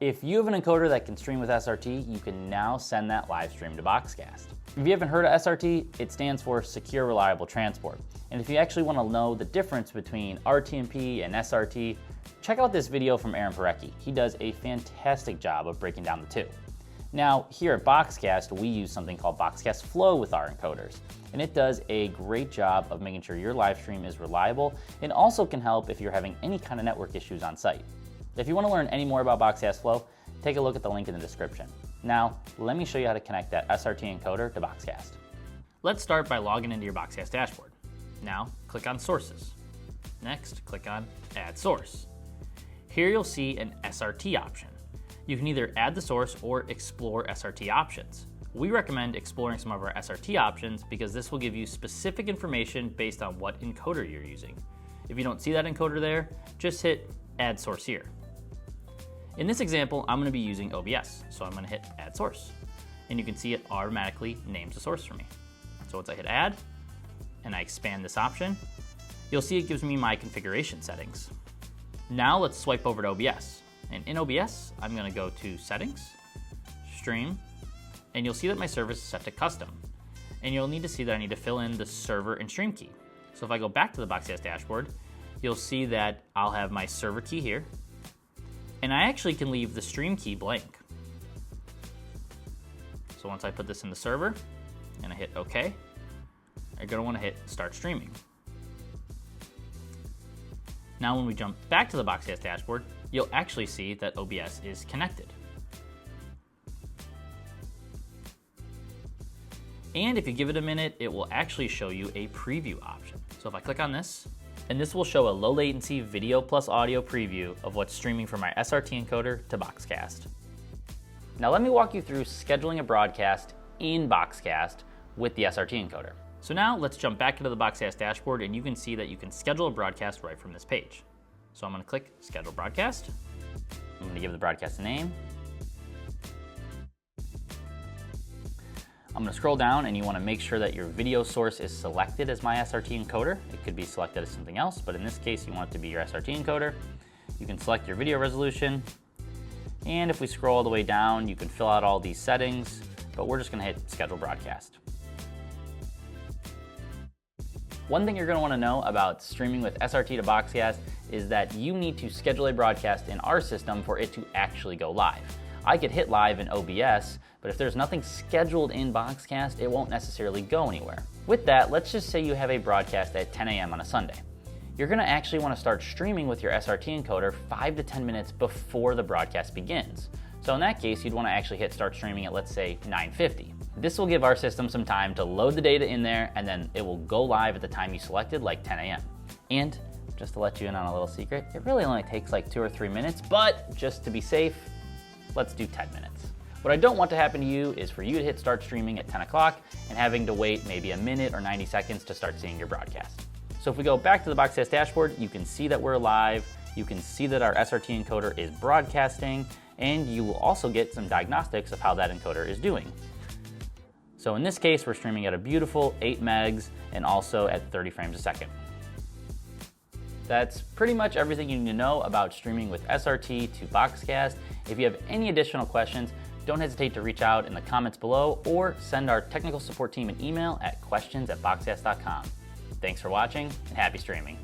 If you have an encoder that can stream with SRT, you can now send that live stream to BoxCast. If you haven't heard of SRT, it stands for Secure Reliable Transport. And if you actually want to know the difference between RTMP and SRT, check out this video from Aaron Parecki. He does a fantastic job of breaking down the two. Now, here at BoxCast, we use something called BoxCast Flow with our encoders, and it does a great job of making sure your live stream is reliable and also can help if you're having any kind of network issues on site. If you want to learn any more about BoxCast Flow, take a look at the link in the description. Now, let me show you how to connect that SRT encoder to BoxCast. Let's start by logging into your BoxCast dashboard. Now, click on Sources. Next, click on Add Source. Here you'll see an SRT option. You can either add the source or explore SRT options. We recommend exploring some of our SRT options because this will give you specific information based on what encoder you're using. If you don't see that encoder there, just hit Add Source here. In this example, I'm going to be using OBS, so I'm going to hit Add Source. And you can see it automatically names the source for me. So once I hit Add, and I expand this option, you'll see it gives me my configuration settings. Now let's swipe over to OBS. And in OBS, I'm going to go to Settings, Stream, and you'll see that my service is set to Custom. And you'll need to see that I need to fill in the server and stream key. So if I go back to the BoxCast dashboard, you'll see that I'll have my server key here, and I actually can leave the stream key blank. So once I put this in the server, and I hit OK, I'm going to want to hit Start Streaming. Now when we jump back to the BoxCast dashboard, you'll actually see that OBS is connected. And if you give it a minute, it will actually show you a preview option. So if I click on this, and this will show a low latency video plus audio preview of what's streaming from my SRT encoder to BoxCast. Now let me walk you through scheduling a broadcast in BoxCast with the SRT encoder. So now let's jump back into the BoxCast dashboard, and you can see that you can schedule a broadcast right from this page. So I'm going to click Schedule Broadcast. I'm going to give the broadcast a name. I'm going to scroll down, and you want to make sure that your video source is selected as my SRT encoder. It could be selected as something else, but in this case, you want it to be your SRT encoder. You can select your video resolution, and if we scroll all the way down, you can fill out all these settings, but we're just going to hit Schedule Broadcast. One thing you're going to want to know about streaming with SRT to BoxCast is that you need to schedule a broadcast in our system for it to actually go live. I could hit live in OBS, but if there's nothing scheduled in BoxCast, it won't necessarily go anywhere. With that, let's just say you have a broadcast at 10 a.m. on a Sunday. You're going to actually want to start streaming with your SRT encoder 5 to 10 minutes before the broadcast begins. So in that case, you'd want to actually hit start streaming at, let's say, 9:50. This will give our system some time to load the data in there, and then it will go live at the time you selected, like 10 a.m. And just to let you in on a little secret, it really only takes like 2 or 3 minutes, but just to be safe, let's do 10 minutes. What I don't want to happen to you is for you to hit start streaming at 10 o'clock and having to wait maybe a minute or 90 seconds to start seeing your broadcast. So if we go back to the BoxCast dashboard, you can see that we're live, you can see that our SRT encoder is broadcasting, and you will also get some diagnostics of how that encoder is doing. So in this case, we're streaming at a beautiful 8 megs and also at 30 frames a second. That's pretty much everything you need to know about streaming with SRT to BoxCast. If you have any additional questions, don't hesitate to reach out in the comments below or send our technical support team an email at questions@boxcast.com. Thanks for watching and happy streaming.